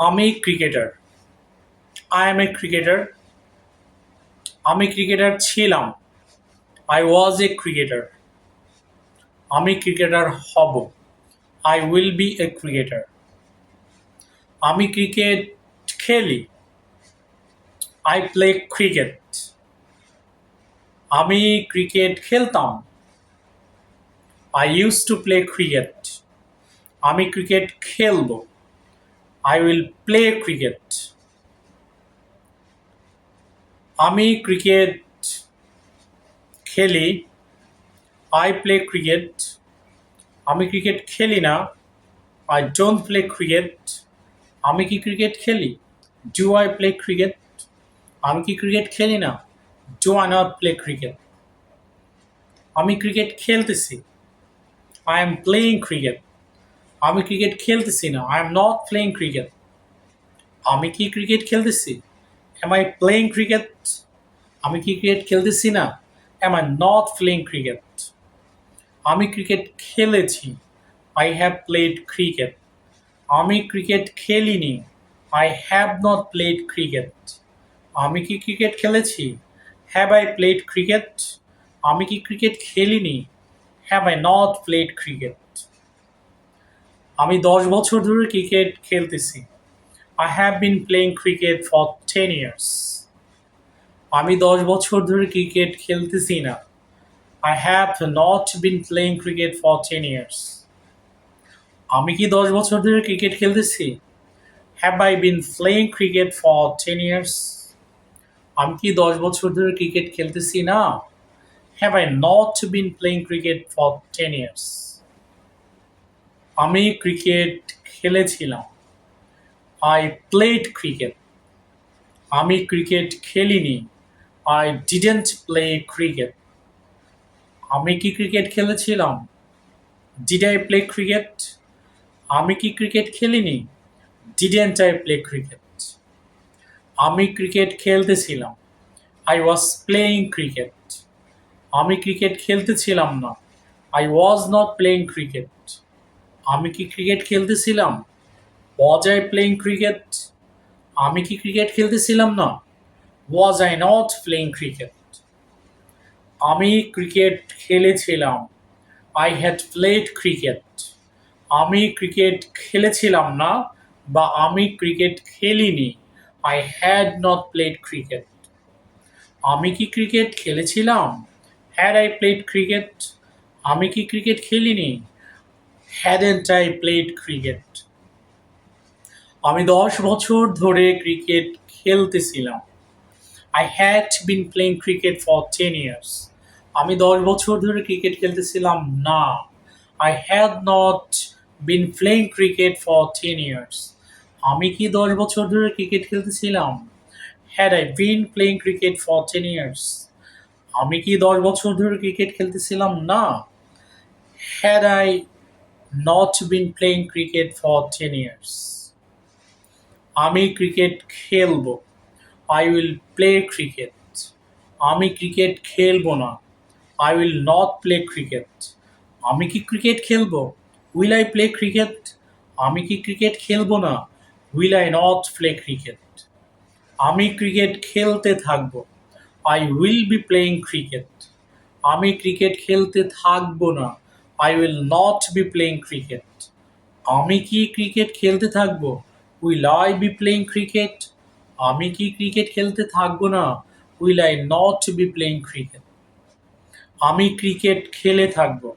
আমি cricketer. I M A cricketer. আমি cricketer ছিলাম। I was A cricketer. আমি ক্রিকেটার হব। I will B A cricketer. আমি ক্রিকেট খেলি। I play cricket. আমি ক্রিকেট খেলতাম। I use to play cricket. আমি ক্রিকেট খেলব। I will play cricket. আমি ক্রিকেট খেলি। I play cricket. আমি ক্রিকেট খেলি না। I don't play cricket. আমি কি ক্রিকেট খেলি? Do I play cricket? আমি কি ক্রিকেট খেলি না? Do I not play cricket? আমি ক্রিকেট খেলতেছি। I am playing cricket. আমি ক্রিকেট খেলতেছি না। I am not playing cricket. আমি কি ক্রিকেট খেলতেছি? Am I playing cricket? আমি কি ক্রিকেট খেলতেছি না? Am I not playing cricket? আমি ক্রিকেট খেলেছি। I have played cricket. আমি ক্রিকেট খেলিনি। I have not played cricket. আমি কি ক্রিকেট খেলেছি? Have I played cricket? আমি কি ক্রিকেট খেলিনি? Have I not played cricket? আমি 10 বছর ধরে ক্রিকেট খেলতেছি। I have been playing cricket for 10 years. আমি 10 বছর ধরে ক্রিকেট খেলতেছি না। I have not been playing cricket for 10 years. আমি কি 10 বছর ধরে ক্রিকেট খেলতেছি? Have I been playing cricket for 10 years? আমি কি 10 বছর ধরে ক্রিকেট খেলতেছি না? Have I not been playing cricket for 10 years? আমি ক্রিকেট খেলেছিলাম। I played cricket. আমি ক্রিকেট খেলিনি। I didn't play cricket. আমি কি ক্রিকেট খেলেছিলাম? Did I play cricket? আমি কি ক্রিকেট খেলিনি? Didn't I play cricket? আমি ক্রিকেট খেলতেছিলাম। I was playing cricket. আমি ক্রিকেট খেলতেছিলাম না। I was not playing cricket. আমি কি ক্রিকেট খেলতেছিলাম? Was I playing cricket? আমি কি ক্রিকেট খেলতেছিলাম না? Was I not playing cricket? আমি ক্রিকেট খেলেছিলাম। I had played cricket. আমি ক্রিকেট খেলেছিলাম না বা আমি ক্রিকেট খেলিনি। I had not played cricket. আমি কি ক্রিকেট খেলেছিলাম? Had I played cricket? আমি কি ক্রিকেট খেলিনি? Hadn't I played cricket? আমি 10 বছর ধরে ক্রিকেট খেলতেছিলাম। I had been playing cricket for 10 years. আমি 10 বছর ধরে ক্রিকেট খেলতেছিলাম না। I had not been playing cricket for 10 years. আমি কি 10 বছর ধরে ক্রিকেট খেলতেছিলাম? Had I been playing cricket for 10 years? আমি কি 10 বছর ধরে ক্রিকেট খেলতেছিলাম না? Had I not been playing cricket for 10 years? আমি ক্রিকেট খেলবো। I will play cricket. আমি ক্রিকেট খেলবো না। I will not play cricket. আমি কি ক্রিকেট খেলবো? Will I play cricket? আমি কি ক্রিকেট খেলবো না। Will I not play cricket? আমি ক্রিকেট খেলতে থাকবো। I will be playing cricket. আমি ক্রিকেট খেলতে থাকবো না। I will not be playing cricket. আমি কি ক্রিকেট খেলতে থাকবো? Will I be playing cricket? আমি কি ক্রিকেট খেলতে থাকবো না। Will I not be playing cricket? আমি ক্রিকেট খেলে থাকবো।